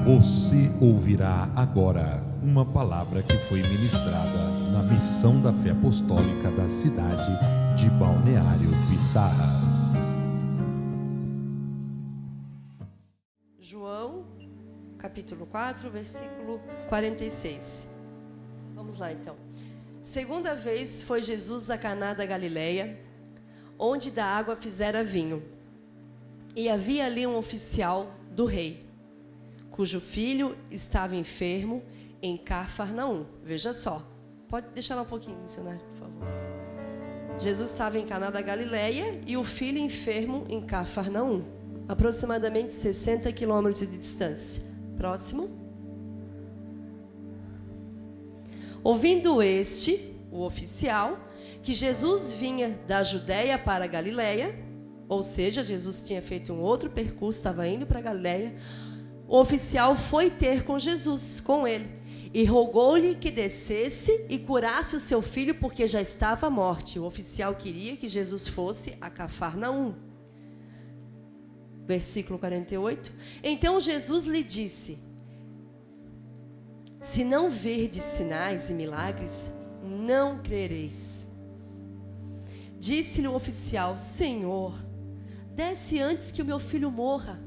Você ouvirá agora uma palavra que foi ministrada na Missão da Fé Apostólica da cidade de Balneário Piçarras. João, capítulo 4, versículo 46. Vamos lá então. Segunda vez foi Jesus a Caná da Galileia, onde da água fizera vinho. E havia ali um oficial do rei, cujo filho estava enfermo em Cafarnaum. Veja só. Pode deixar lá um pouquinho, missionário, por favor. Jesus estava em Caná da Galileia e o filho enfermo em Cafarnaum, aproximadamente 60 quilômetros de distância. Próximo. Ouvindo o oficial, que Jesus vinha da Judéia para a Galileia, ou seja, Jesus tinha feito um outro percurso, estava indo para a Galileia. O oficial foi ter com Jesus, com ele, e rogou-lhe que descesse e curasse o seu filho, porque já estava à morte. O oficial queria que Jesus fosse a Cafarnaum. Versículo 48. Então Jesus lhe disse: se não verdes sinais e milagres, não crereis. Disse-lhe o oficial: Senhor, desce antes que o meu filho morra.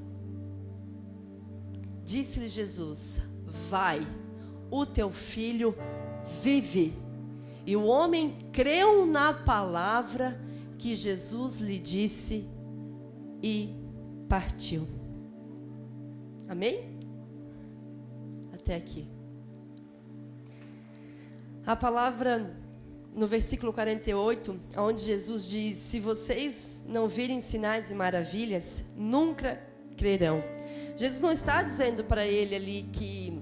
Disse-lhe Jesus: vai, o teu filho vive. E o homem creu na palavra que Jesus lhe disse e partiu. Amém? Até aqui. A palavra no versículo 48, onde Jesus diz: se vocês não virem sinais e maravilhas, nunca crerão. Jesus não está dizendo para ele ali que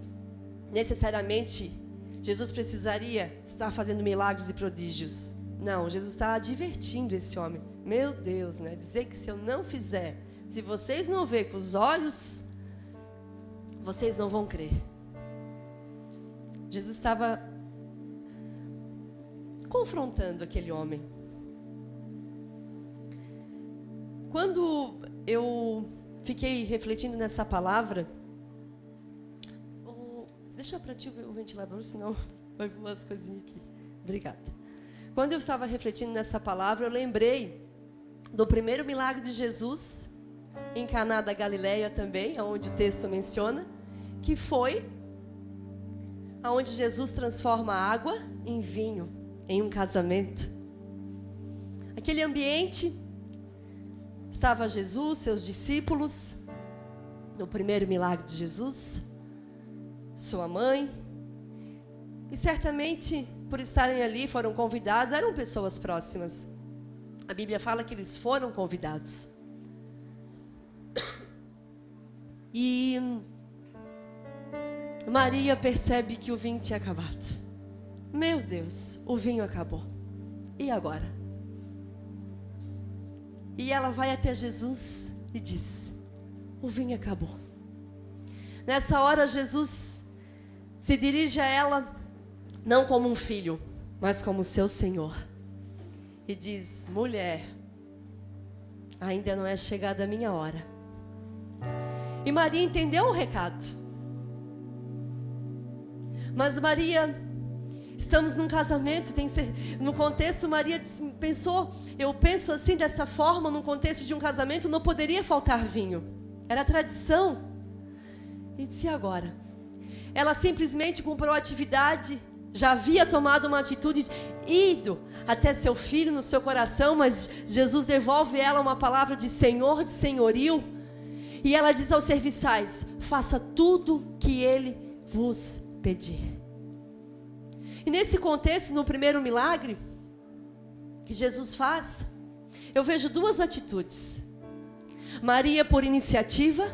necessariamente Jesus precisaria estar fazendo milagres e prodígios. Não, Jesus está advertindo esse homem. Meu Deus, né? Dizer que se eu não fizer, se vocês não verem com os olhos, vocês não vão crer. Jesus estava confrontando aquele homem. Quando eu fiquei refletindo nessa palavra, deixa para ti o ventilador, senão vai vir umas coisinhas aqui. Obrigada. Quando eu estava refletindo nessa palavra, eu lembrei do primeiro milagre de Jesus em Caná da Galileia também, onde o texto menciona, que foi aonde Jesus transforma a água em vinho, em um casamento. Aquele ambiente, estava Jesus, seus discípulos, no primeiro milagre de Jesus, sua mãe, e certamente, por estarem ali, foram convidados, eram pessoas próximas. A Bíblia fala que eles foram convidados. E Maria percebe que o vinho tinha acabado. Meu Deus, o vinho acabou. E agora? E ela vai até Jesus e diz: o vinho acabou. Nessa hora Jesus se dirige a ela, não como um filho, mas como seu Senhor. E diz: mulher, ainda não é chegada a minha hora. E Maria entendeu o recado. Mas Maria, estamos num casamento, no contexto, Maria pensou, eu penso assim, dessa forma, no contexto de um casamento, não poderia faltar vinho. Era tradição. E disse: agora? Ela simplesmente, com proatividade, já havia tomado uma atitude, ido até seu filho no seu coração, mas Jesus devolve ela uma palavra de Senhor, de senhorio, e ela diz aos serviçais: faça tudo que ele vos pedir. E nesse contexto, no primeiro milagre que Jesus faz, eu vejo duas atitudes. Maria, por iniciativa,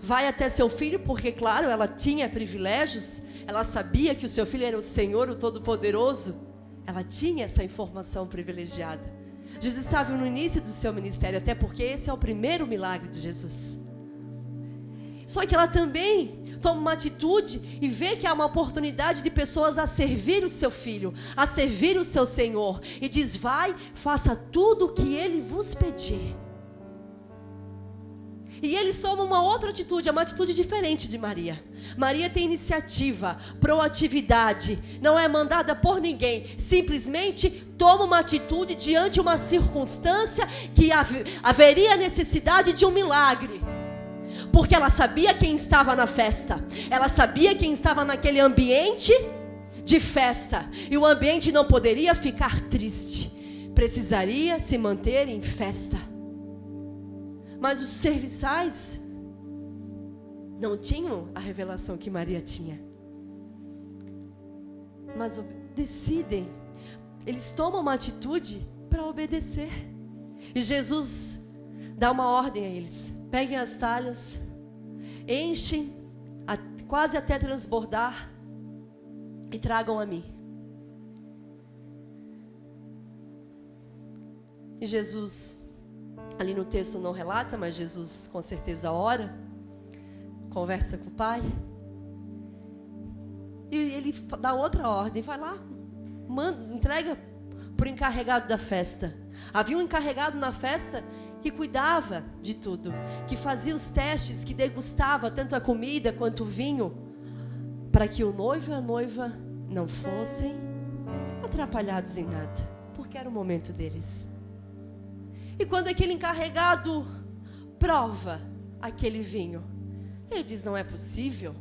vai até seu filho, porque, claro, ela tinha privilégios, ela sabia que o seu filho era o Senhor, o Todo-Poderoso, ela tinha essa informação privilegiada. Jesus estava no início do seu ministério, até porque esse é o primeiro milagre de Jesus. Só que ela também toma uma atitude e vê que há uma oportunidade de pessoas a servir o seu filho, a servir o seu Senhor, e diz: vai, faça tudo o que ele vos pedir. E eles tomam uma outra atitude, uma atitude diferente de Maria. Maria tem iniciativa, proatividade, não é mandada por ninguém, simplesmente toma uma atitude diante de uma circunstância que haveria necessidade de um milagre. Porque ela sabia quem estava na festa, ela sabia quem estava naquele ambiente de festa, e o ambiente não poderia ficar triste, precisaria se manter em festa. Mas os serviçais não tinham a revelação que Maria tinha. Mas decidem, eles tomam uma atitude para obedecer. E Jesus dá uma ordem a eles: peguem as talhas, enchem quase até transbordar e tragam a mim. E Jesus, ali no texto não relata, mas Jesus com certeza ora, conversa com o Pai, e ele dá outra ordem, vai lá, entrega para o encarregado da festa. Havia um encarregado na festa que cuidava de tudo, que fazia os testes, que degustava tanto a comida quanto o vinho, para que o noivo e a noiva não fossem atrapalhados em nada, porque era o momento deles. E quando aquele encarregado prova aquele vinho, ele diz: não é possível,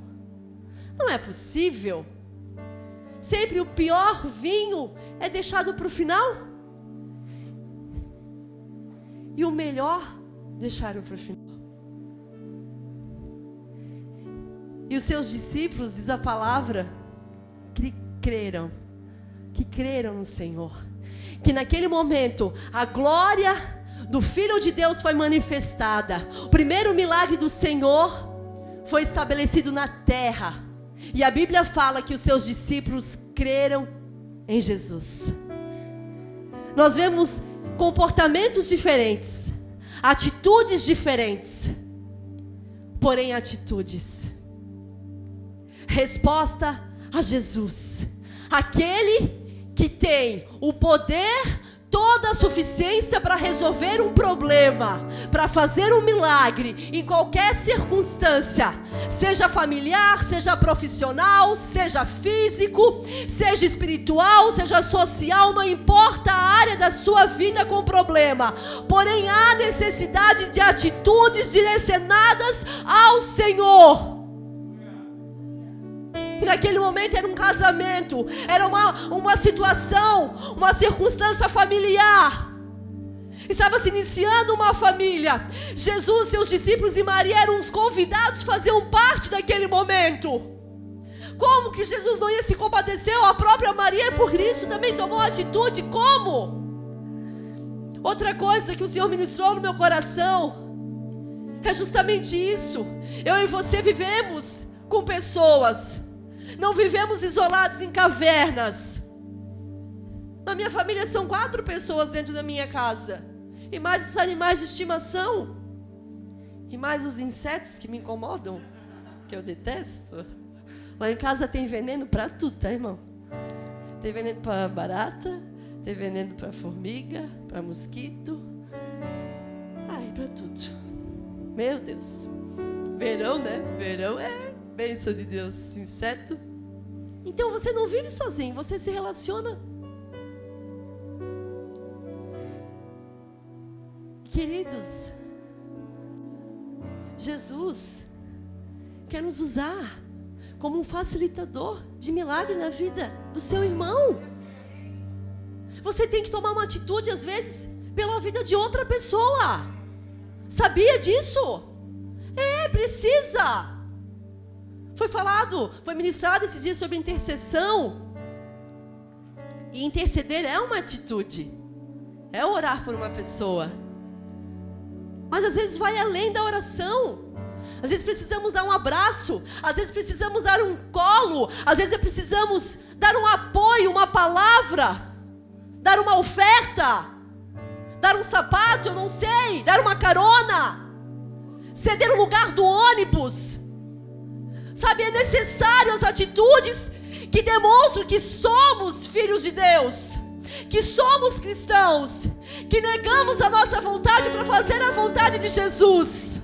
não é possível. Sempre o pior vinho é deixado para o final, e o melhor deixaram para o final. E os seus discípulos, diz a palavra, que creram no Senhor, que naquele momento a glória do Filho de Deus foi manifestada. O primeiro milagre do Senhor foi estabelecido na terra, e a Bíblia fala que os seus discípulos creram em Jesus. Nós vemos comportamentos diferentes, atitudes diferentes, porém atitudes. Resposta a Jesus, aquele que tem o poder, toda a suficiência para resolver um problema, para fazer um milagre em qualquer circunstância, seja familiar, seja profissional, seja físico, seja espiritual, seja social, não importa a área da sua vida com problema, porém há necessidade de atitudes direcionadas ao Senhor. E naquele momento era um casamento, era uma situação, uma circunstância familiar. Estava se iniciando uma família. Jesus, seus discípulos e Maria eram os convidados, faziam parte daquele momento. Como que Jesus não ia se compadecer? A própria Maria, por isso, também tomou atitude. Como? Outra coisa que o Senhor ministrou no meu coração é justamente isso. Eu e você vivemos com pessoas, não vivemos isolados em cavernas. Na minha família são 4 pessoas dentro da minha casa, e mais os animais de estimação, e mais os insetos que me incomodam, que eu detesto. Lá em casa tem veneno para tudo, tá, irmão? Tem veneno para barata, tem veneno para formiga, para mosquito, para tudo. Meu Deus. Verão, né? Verão é bênção de Deus. Inseto. Então você não vive sozinho, você se relaciona. Queridos, Jesus quer nos usar como um facilitador de milagre na vida do seu irmão. Você tem que tomar uma atitude, às vezes, pela vida de outra pessoa. Sabia disso? Precisa. Foi ministrado esses dias sobre intercessão. E interceder é uma atitude, é orar por uma pessoa. Mas às vezes vai além da oração. Às vezes precisamos dar um abraço, às vezes precisamos dar um colo, às vezes precisamos dar um apoio, uma palavra, dar uma oferta, dar um sapato, eu não sei, dar uma carona, ceder o lugar do ônibus. Sabe, é necessário as atitudes que demonstram que somos filhos de Deus, que somos cristãos, que negamos a nossa vontade para fazer a vontade de Jesus.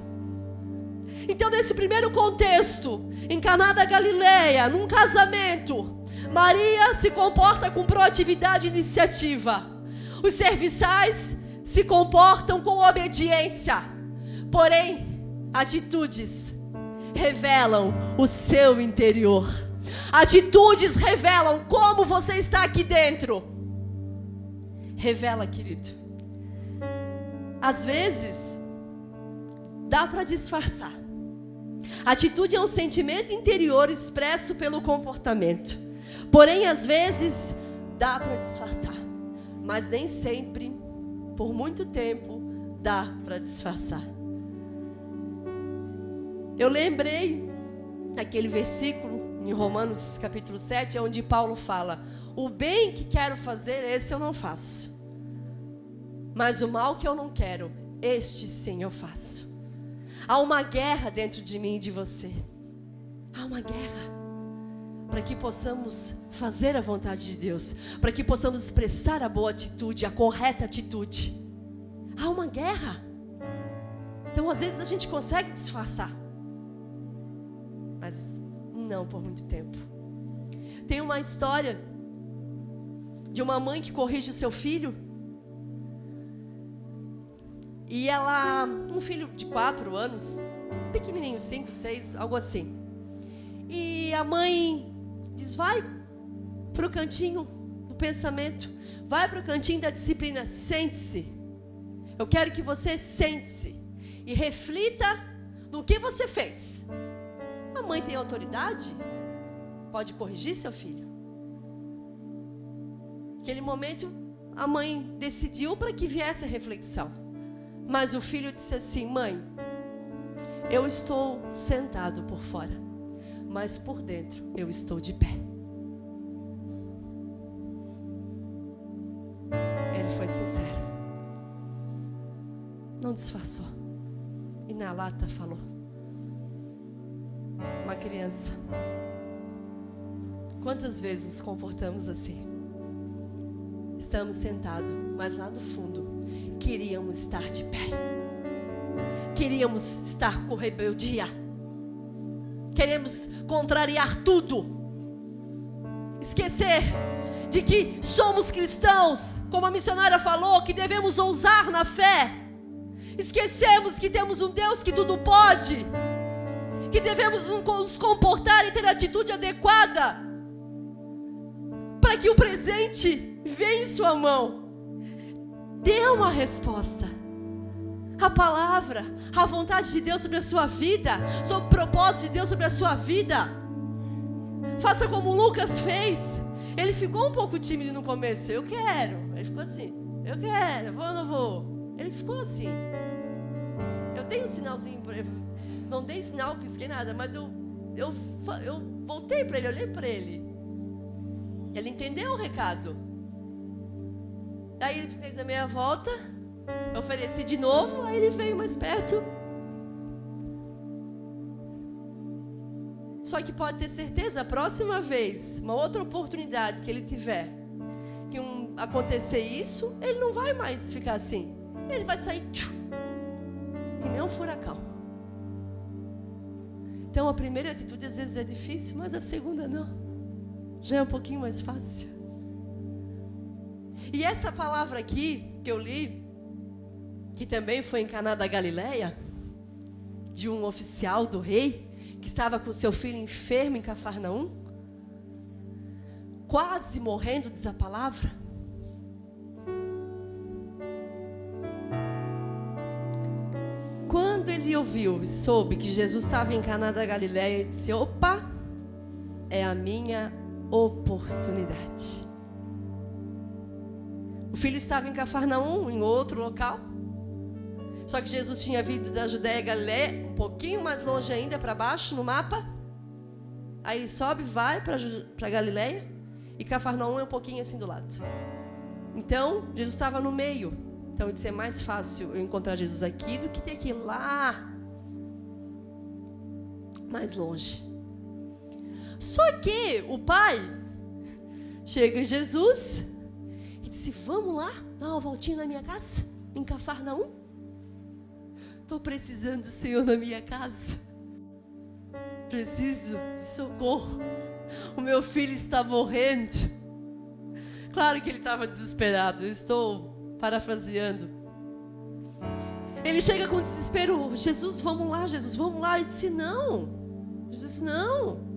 Então, nesse primeiro contexto, em Caná da Galileia, num casamento, Maria se comporta com proatividade e iniciativa. Os serviçais se comportam com obediência. Porém, atitudes revelam o seu interior. Atitudes revelam como você está aqui dentro. Revela, querido. Às vezes, dá para disfarçar. Atitude é um sentimento interior expresso pelo comportamento. Porém, às vezes, dá para disfarçar. Mas nem sempre, por muito tempo, dá para disfarçar. Eu lembrei daquele versículo em Romanos capítulo 7, onde Paulo fala: o bem que quero fazer, esse eu não faço. Mas o mal que eu não quero, este sim eu faço. Há uma guerra dentro de mim e de você. Há uma guerra. Para que possamos fazer a vontade de Deus. Para que possamos expressar a boa atitude, a correta atitude. Há uma guerra. Então, às vezes, a gente consegue disfarçar. Mas não por muito tempo. Tem uma história de uma mãe que corrige o seu filho. E ela, um filho de 4 anos, pequenininho, 5, 6, algo assim. E a mãe diz: vai para o cantinho do pensamento, vai para o cantinho da disciplina, sente-se. Eu quero que você sente-se e reflita no que você fez. A mãe tem autoridade? Pode corrigir seu filho. Naquele momento, a mãe decidiu para que viesse a reflexão. Mas o filho disse assim: mãe, eu estou sentado por fora, mas por dentro eu estou de pé. Ele foi sincero. Não disfarçou. E na lata falou. Uma criança. Quantas vezes nos comportamos assim? Estamos sentados, mas lá no fundo queríamos estar de pé. Queríamos estar com rebeldia. Queremos contrariar tudo. Esquecer de que somos cristãos, como a missionária falou, que devemos ousar na fé. Esquecemos que temos um Deus que tudo pode, que devemos nos comportar e ter a atitude adequada para que o presente venha em sua mão. Dê uma resposta. A palavra, a vontade de Deus sobre a sua vida, sobre o propósito de Deus sobre a sua vida. Faça como Lucas fez. Ele ficou um pouco tímido no começo. Eu quero. Ele ficou assim: eu quero, vou ou não vou? Ele ficou assim. Eu dei um sinalzinho para ele. Não dei sinal, pisquei nada, mas eu voltei para ele, olhei para ele. Ele entendeu o recado. Aí ele fez a meia volta, eu ofereci de novo, aí ele veio mais perto. Só que pode ter certeza, a próxima vez, uma outra oportunidade que ele tiver, que acontecer isso, ele não vai mais ficar assim. Ele vai sair que nem um furacão. Então a primeira atitude às vezes é difícil, mas a segunda não. Já é um pouquinho mais fácil. E essa palavra aqui que eu li, que também foi em Caná da Galileia, de um oficial do rei que estava com seu filho enfermo em Cafarnaum, quase morrendo, diz a palavra. Quando ele ouviu e soube que Jesus estava em Caná da Galileia, ele disse: opa, é a minha oportunidade. O filho estava em Cafarnaum, em outro local. Só que Jesus tinha vindo da Judéia e Galileia, um pouquinho mais longe ainda, para baixo no mapa. Aí ele sobe, vai para Galileia, e Cafarnaum é um pouquinho assim do lado. Então, Jesus estava no meio. Então, ele disse: é mais fácil eu encontrar Jesus aqui do que ter que ir lá mais longe. Só que o pai chega em Jesus e disse: vamos lá dar uma voltinha na minha casa, em Cafarnaum? Estou precisando do Senhor na minha casa. preciso de socorro. O meu filho está morrendo. Claro que ele estava desesperado. Eu estou parafraseando. Ele chega com desespero. Jesus, vamos lá, Jesus, vamos lá. Ele disse, não. Jesus disse, não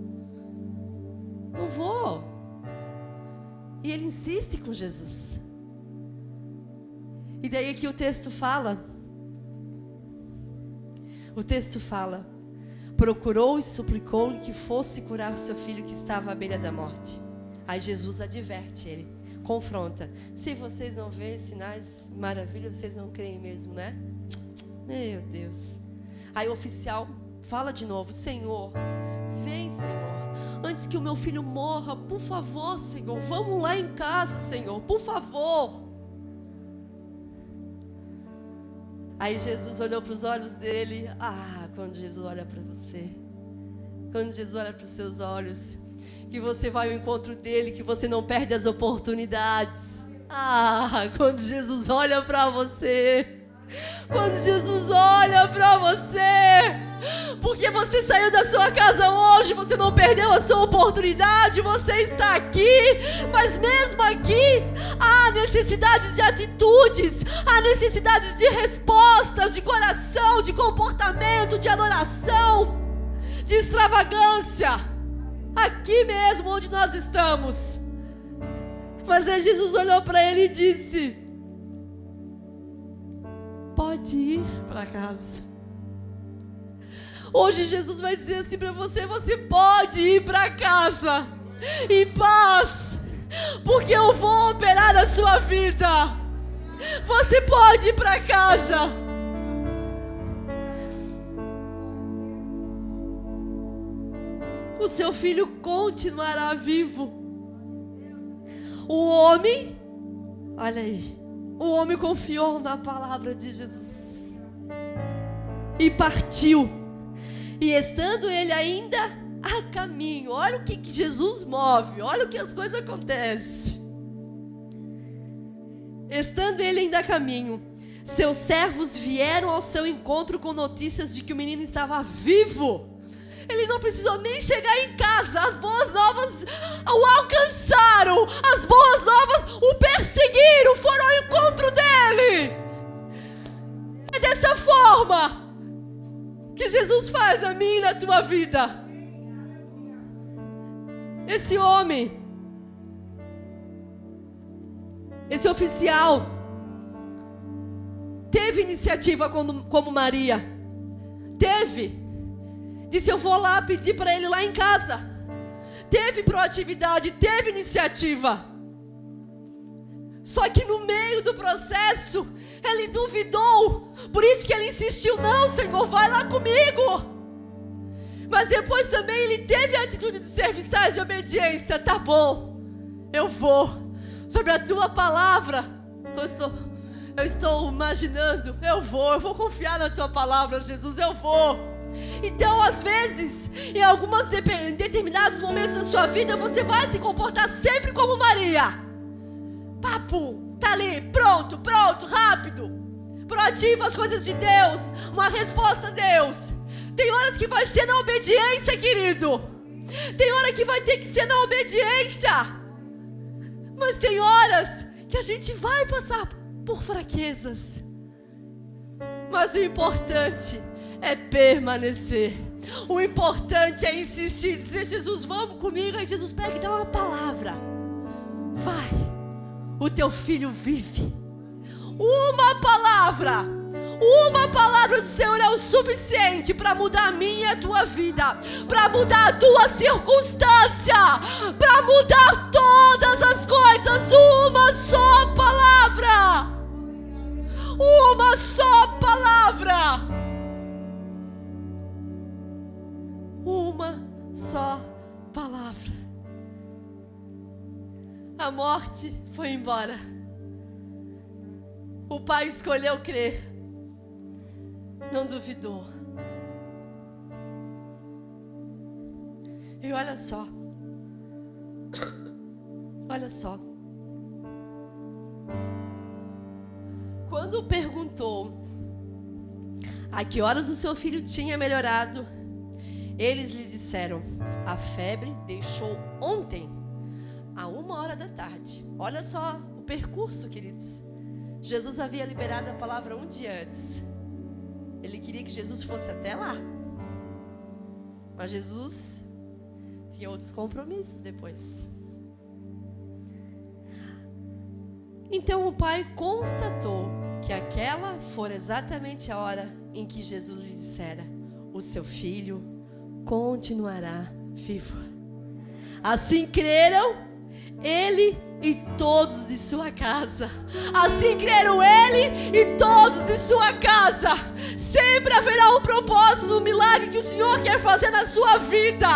vou. E ele insiste com Jesus. E daí que o texto fala, procurou e suplicou-lhe que fosse curar o seu filho que estava à beira da morte. Aí Jesus adverte ele, confronta. Se vocês não veem sinais, maravilhas, vocês não creem mesmo, né? Meu Deus. Aí o oficial fala de novo, Senhor, vem, Senhor, antes que o meu filho morra, por favor, Senhor, vamos lá em casa, Senhor, por favor. Aí Jesus olhou para os olhos dele. Quando Jesus olha para você, quando Jesus olha para os seus olhos, que você vai ao encontro dele, que você não perde as oportunidades. Quando Jesus olha para você, quando Jesus olha para você, porque você saiu da sua casa hoje, você não perdeu a sua oportunidade, você está aqui, mas mesmo aqui, há necessidades de atitudes, há necessidades de respostas, de coração, de comportamento, de adoração, de extravagância, aqui mesmo onde nós estamos. Mas aí Jesus olhou para ele e disse, pode ir para casa. Hoje Jesus vai dizer assim para você, você pode ir para casa em paz, porque eu vou operar a sua vida. Você pode ir para casa. O seu filho continuará vivo. O homem, olha aí, o homem confiou na palavra de Jesus e partiu. E estando ele ainda a caminho, olha o que Jesus move, olha o que as coisas acontecem. Estando ele ainda a caminho, seus servos vieram ao seu encontro com notícias de que o menino estava vivo. Ele não precisou nem chegar em casa, as boas novas o alcançaram, as boas novas o perseguiram, foram ao encontro dele. É dessa forma que Jesus faz na minha e na tua vida. Esse homem, esse oficial, teve iniciativa como Maria. Disse, eu vou lá pedir para ele lá em casa. Teve proatividade, teve iniciativa. Só que no meio do processo, ele duvidou. Por isso que ele insistiu, não, Senhor, vai lá comigo. Mas depois também ele teve a atitude de serviçais de obediência. Tá bom, eu vou. Sobre a tua palavra, eu estou imaginando, eu vou confiar na tua palavra, Jesus, eu vou. Então, às vezes, em determinados momentos da sua vida, você vai se comportar sempre como Maria. Papo, tá ali, pronto, rápido. Proativo as coisas de Deus, uma resposta a Deus. Tem horas que vai ser na obediência, querido. Tem hora que vai ter que ser na obediência. Mas tem horas que a gente vai passar por fraquezas. Mas o importante é permanecer. O importante é insistir, dizer, Jesus, vamos comigo. Aí Jesus pega e dá uma palavra. Vai, o teu filho vive. Uma palavra do Senhor é o suficiente para mudar a minha e a tua vida, para mudar a tua circunstância, para mudar todas as coisas. Uma só palavra. Uma só palavra. Uma só palavra. A morte foi embora. O pai escolheu crer. Não duvidou. E olha só. Olha só. Quando perguntou a que horas o seu filho tinha melhorado, Eles lhe disseram: a febre deixou ontem, à 1h da tarde. Olha só o percurso, queridos. Jesus havia liberado a palavra um dia antes. Ele queria que Jesus fosse até lá. Mas Jesus tinha outros compromissos depois. Então o pai constatou que aquela fora exatamente a hora em que Jesus lhe dissera: o seu filho continuará vivo. Assim creram ele e todos de sua casa. Assim creram ele e todos de sua casa. Sempre haverá um propósito no milagre que o Senhor quer fazer na sua vida.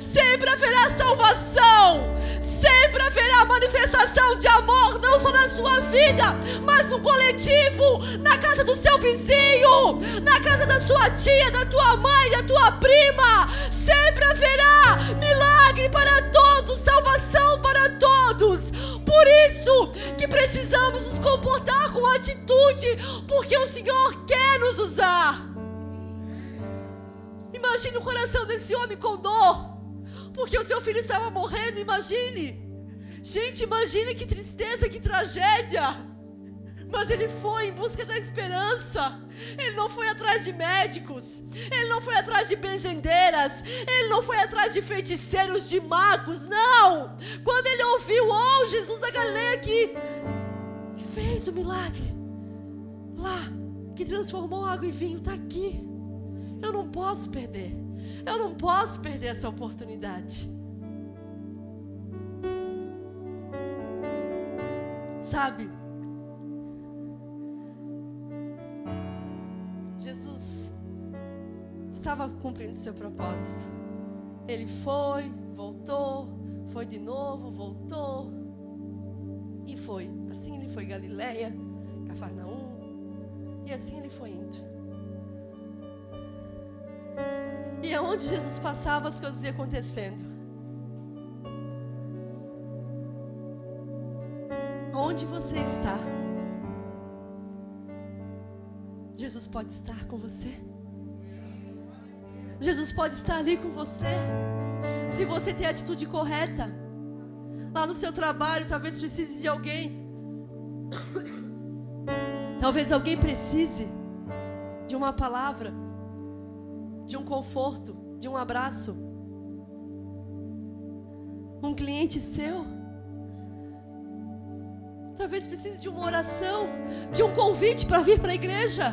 Sempre haverá salvação. Sempre haverá manifestação de amor, não só na sua vida, mas no coletivo, na casa do seu vizinho, na casa da sua tia, da tua mãe, da tua prima. Sempre haverá milagre para todos, salvação para todos. Por isso que precisamos nos comportar com atitude, porque o Senhor quer nos usar. Imagine o coração desse homem com dor, porque o seu filho estava morrendo. Imagine, gente, imagine que tristeza, que tragédia. Mas ele foi em busca da esperança. Ele não foi atrás de médicos, ele não foi atrás de benzendeiras, ele não foi atrás de feiticeiros, de magos, não. Quando ele ouviu, Jesus da Galileia que fez o milagre lá, que transformou água em vinho, está aqui. Eu não posso perder. Eu não posso perder essa oportunidade. Sabe, Jesus estava cumprindo seu propósito. Ele foi, voltou, foi de novo, voltou e foi. Assim ele foi Galileia, Cafarnaum, e assim ele foi indo. E aonde Jesus passava, as coisas iam acontecendo. Onde você está, Jesus pode estar com você. Jesus pode estar ali com você. Se você tem a atitude correta. Lá no seu trabalho, talvez precise de alguém. Talvez alguém precise de uma palavra, de um conforto, de um abraço. Um cliente seu talvez precise de uma oração, de um convite para vir para a igreja.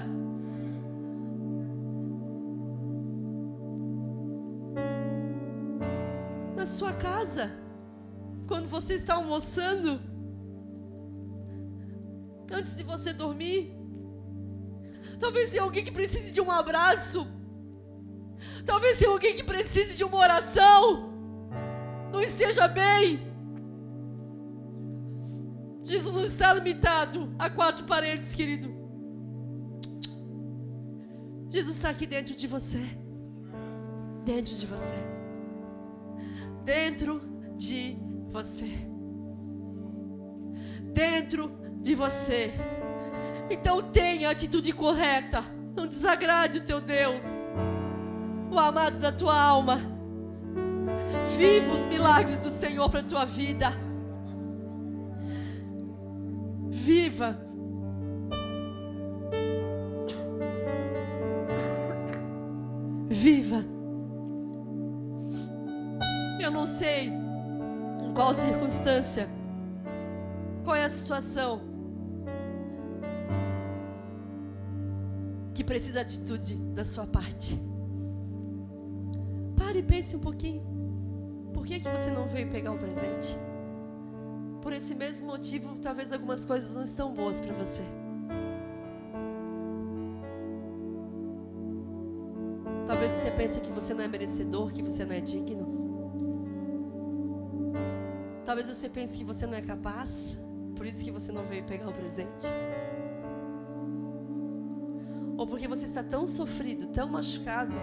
Na sua casa, quando você está almoçando, antes de você dormir, talvez tenha alguém que precise de um abraço. Talvez tenha alguém que precise de uma oração. Não esteja bem. Jesus não está limitado a 4 paredes, querido. Jesus está aqui dentro de você. Dentro de você. Dentro de você. Dentro de você. Então tenha a atitude correta. Não desagrade o teu Deus, o amado da tua alma. Viva os milagres do Senhor para a tua vida. Viva. Viva. Eu não sei em qual circunstância, qual é a situação que precisa de atitude da sua parte. Pare e pense um pouquinho. Por que você não veio pegar um presente? Por esse mesmo motivo, talvez algumas coisas não estão boas para você. Talvez você pense que você não é merecedor, que você não é digno. Talvez você pense que você não é capaz, por isso que você não veio pegar o presente. Ou porque você está tão sofrido, tão machucado,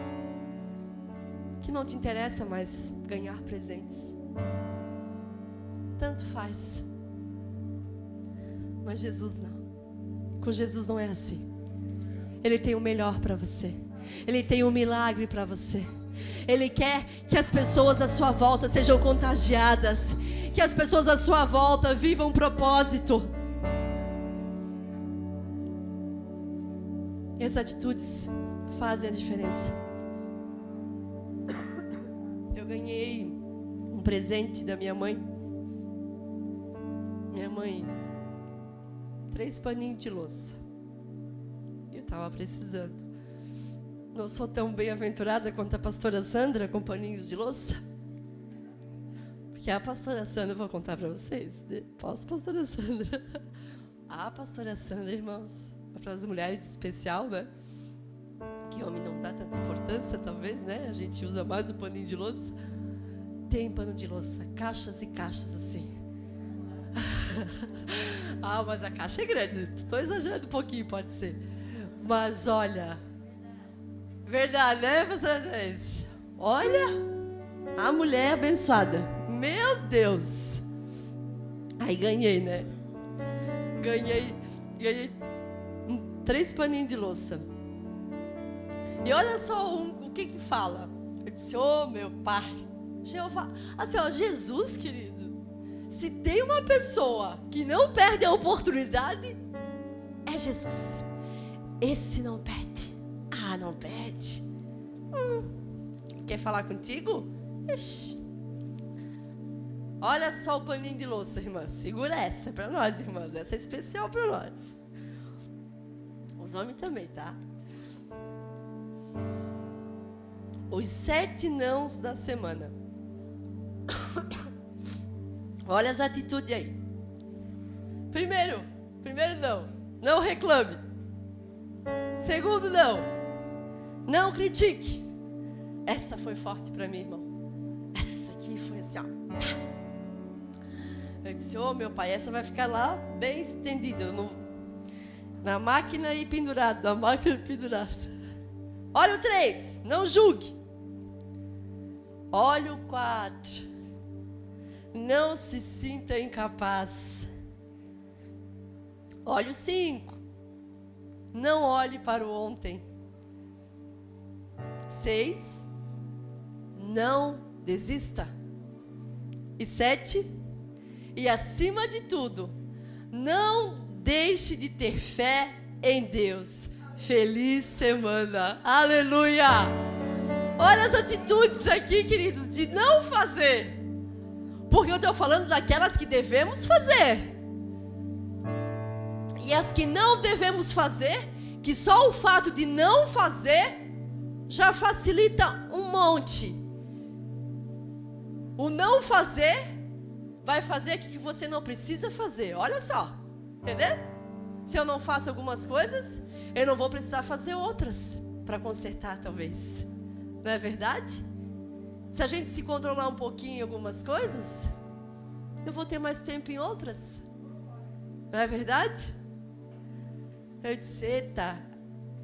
que não te interessa mais ganhar presentes. Tanto faz. Mas Jesus não. Com Jesus não é assim. Ele tem o melhor para você. Ele tem um milagre para você. Ele quer que as pessoas à sua volta sejam contagiadas, que as pessoas à sua volta vivam um propósito. E as atitudes fazem a diferença. Eu ganhei um presente da minha mãe. Minha mãe, 3 paninhos de louça. Eu estava precisando. Não sou tão bem-aventurada quanto a pastora Sandra com paninhos de louça. Porque a pastora Sandra, eu vou contar para vocês. Posso, pastora Sandra? A pastora Sandra, irmãos, para as mulheres especial, né? Que homem não dá tanta importância, talvez, né? A gente usa mais o paninho de louça. Tem pano de louça, caixas e caixas assim. Ah, mas a caixa é grande. Estou exagerando um pouquinho, pode ser. Mas olha, verdade, né, pastora Inês? Olha, a mulher abençoada. Meu Deus. Aí ganhei, né? Ganhei 3 paninhos de louça. E olha só o que fala. Eu disse, meu pai, Jeová. Assim, Jesus, querido. Se tem uma pessoa que não perde a oportunidade, é Jesus. Esse não perde. Ah, não perde. Quer falar contigo? Ixi. Olha só o paninho de louça, irmã. Segura essa para nós, irmãs. Essa é especial para nós. Os homens também, tá? Os 7 nãos da semana. Olha as atitudes aí. Primeiro não reclame. Segundo, não critique. Essa foi forte para mim, irmão. Essa aqui foi assim, ó. Eu disse, meu pai, essa vai ficar lá bem estendida. Na máquina e pendurado. Olha o 3, não julgue. Olha o 4. Não se sinta incapaz. Olha o 5. Não olhe para o ontem. 6. Não desista. E 7. E acima de tudo, não deixe de ter fé em Deus. Feliz semana. Aleluia. Olha as atitudes aqui, queridos, de não fazer. Porque eu estou falando daquelas que devemos fazer. E as que não devemos fazer, que só o fato de não fazer já facilita um monte. O não fazer vai fazer que você não precisa fazer. Olha só, entendeu? Se eu não faço algumas coisas, eu não vou precisar fazer outras para consertar, talvez. Não é verdade? Se a gente se controlar um pouquinho em algumas coisas, eu vou ter mais tempo em outras. Não é verdade? Eu disse, eita.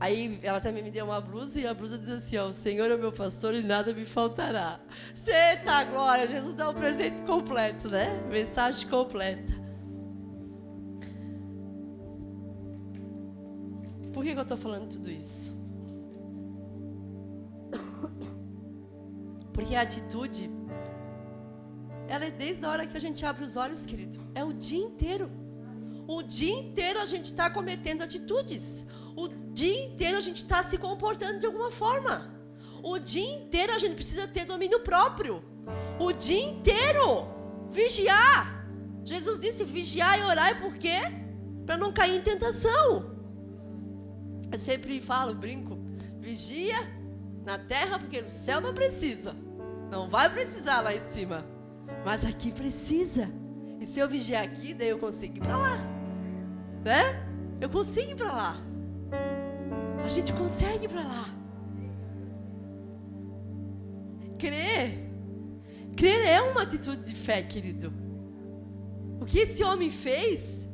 Aí ela também me deu uma blusa e a blusa diz assim, o Senhor é meu pastor e nada me faltará. Eita glória, Jesus dá um presente completo, né? Mensagem completa. Por que eu estou falando tudo isso? Porque a atitude, ela é desde a hora que a gente abre os olhos, querido. É o dia inteiro. O dia inteiro a gente está cometendo atitudes. O dia inteiro a gente está se comportando de alguma forma. O dia inteiro a gente precisa ter domínio próprio. O dia inteiro. Vigiar. Jesus disse, vigiar e orar, por quê? Para não cair em tentação. Eu sempre falo, brinco, vigia na terra, porque no céu não precisa. Não vai precisar lá em cima. Mas aqui precisa. E se eu vigiar aqui, daí eu consigo ir para lá. Né? Eu consigo ir para lá. A gente consegue ir para lá. Crer é uma atitude de fé, querido. O que esse homem fez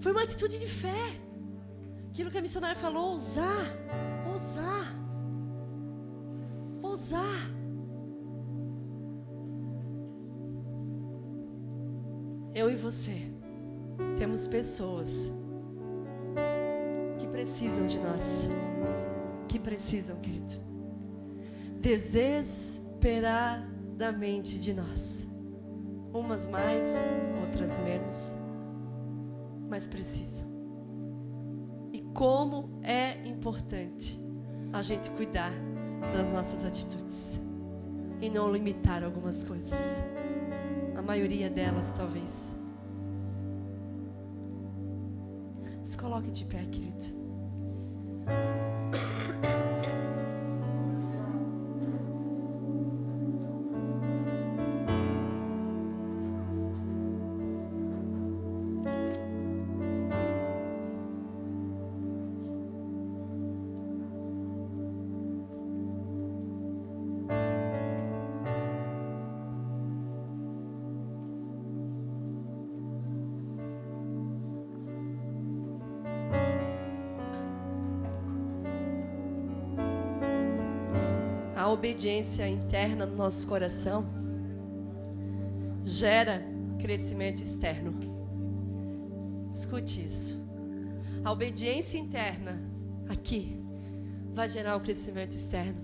foi uma atitude de fé. Aquilo que a missionária falou, ousar. Eu e você temos pessoas que precisam de nós. Que precisam, querido. desesperadamente de nós. Umas mais, outras menos, mas precisam. E como é importante a gente cuidar das nossas atitudes e não limitar algumas coisas. A maioria delas, talvez. Se coloque de pé, querido. A obediência interna no nosso coração gera crescimento externo. Escute isso. A obediência interna aqui vai gerar um crescimento externo.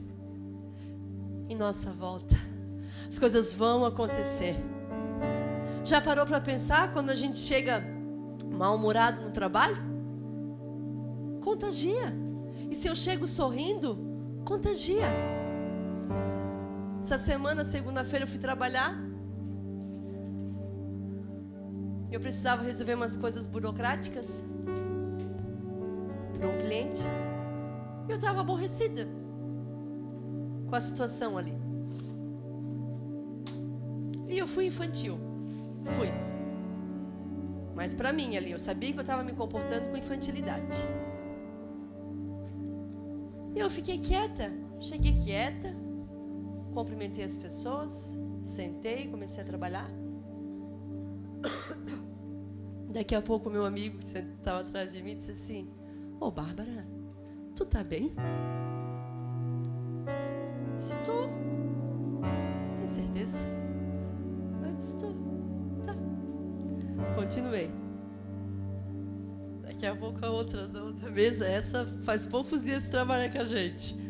Em nossa volta, as coisas vão acontecer. Já parou para pensar quando a gente chega mal-humorado no trabalho? Contagia. E se eu chego sorrindo, contagia. Essa semana, segunda-feira, eu fui trabalhar. Eu precisava resolver umas coisas burocráticas para um cliente. E eu estava aborrecida com a situação ali. E eu fui infantil. Fui. Mas para mim ali, eu sabia que eu estava me comportando com infantilidade. E eu fiquei quieta. Cheguei quieta. Cumprimentei as pessoas, sentei, comecei a trabalhar. Daqui a pouco meu amigo que estava atrás de mim disse assim: "Ô, Bárbara, tu tá bem?" Eu disse: "Tô." "Tem certeza?" Eu disse: "Tô." Tá. Continuei. Daqui a pouco a outra da outra mesa, essa faz poucos dias que trabalha com a gente.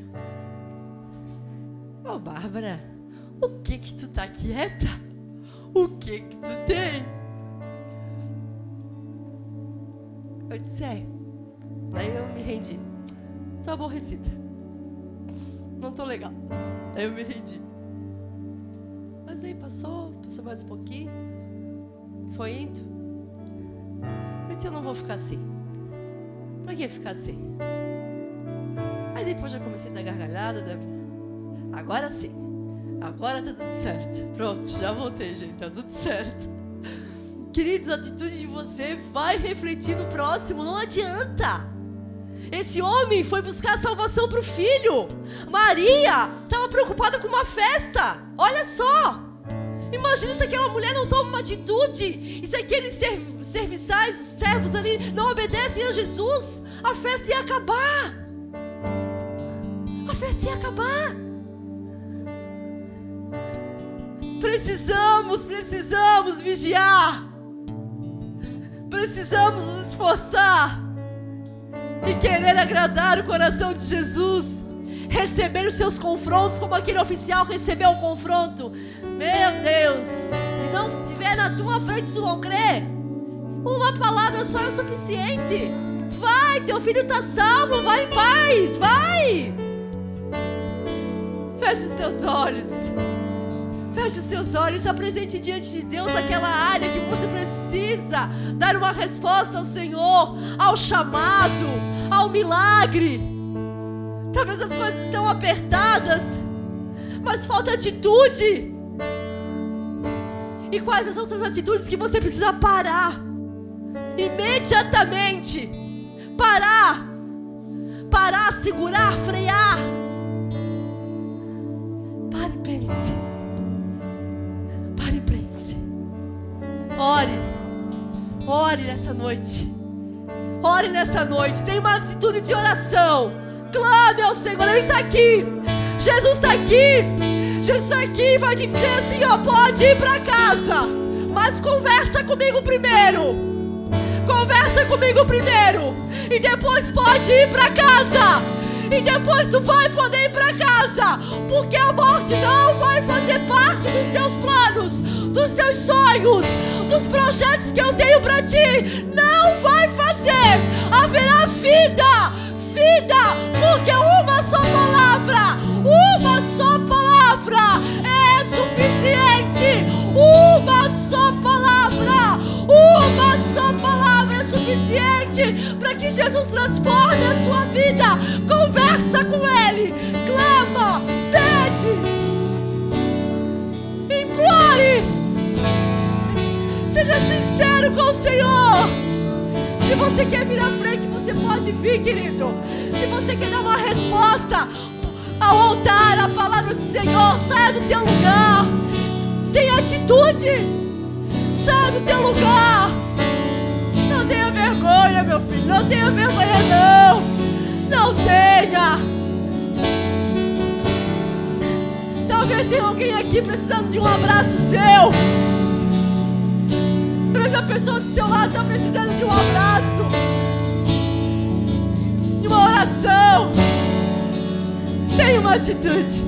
"Ô, Bárbara, o que tu tá quieta? O que tu tem?" Eu disse: Daí eu me rendi. Tô aborrecida. Não tô legal. Daí eu me rendi. Mas aí passou mais um pouquinho. Foi indo. Eu disse: eu não vou ficar assim. Pra que ficar assim? Aí depois já comecei a dar gargalhada. Agora sim. Agora tá tudo certo. Pronto, já voltei, gente. Tá tudo certo. Queridos, a atitude de você vai refletir no próximo. Não adianta. Esse homem foi buscar a salvação para o filho. Maria estava preocupada com uma festa. Olha só. Imagina se aquela mulher não toma uma atitude. E se aqueles serviçais, os servos ali, não obedecem a Jesus. A festa ia acabar. A festa ia acabar. Precisamos vigiar. Precisamos nos esforçar e querer agradar o coração de Jesus. Receber os seus confrontos como aquele oficial recebeu o confronto. Meu Deus, se não estiver na tua frente, tu não crê. Uma palavra só é o suficiente. Vai, teu filho está salvo, vai em paz, vai. Feche os teus olhos. Feche os teus olhos, apresente diante de Deus aquela área que você precisa dar uma resposta ao Senhor, ao chamado, ao milagre. Talvez as coisas estão apertadas, mas falta atitude. E quais as outras atitudes que você precisa parar? Imediatamente. Parar, segurar, frear. Pare e pense. Ore nessa noite. Ore nessa noite. Tenha uma atitude de oração. Clame ao Senhor. Ele está aqui. Jesus está aqui. Jesus está aqui e vai te dizer assim: ó, pode ir para casa, mas conversa comigo primeiro. Conversa comigo primeiro. E depois pode ir para casa. E depois tu vai poder ir para casa, porque a morte não vai fazer parte dos teus planos, dos teus sonhos, dos projetos que eu tenho para ti. Não vai fazer. Haverá vida, porque uma só palavra é suficiente. Uma só palavra é suficiente para que Jesus transforme a sua vida. Conversa com Ele, clama, pede, implore. Seja sincero com o Senhor. Se você quer vir à frente, você pode vir, querido. Se você quer dar uma resposta ao altar, à palavra do Senhor, saia do teu lugar. Tenha atitude. Saia do teu lugar. Não tenha vergonha, meu filho. Não tenha vergonha, não. Não tenha. Talvez tenha alguém aqui precisando de um abraço seu. Talvez a pessoa do seu lado está precisando de um abraço, de uma oração. Tenha uma atitude.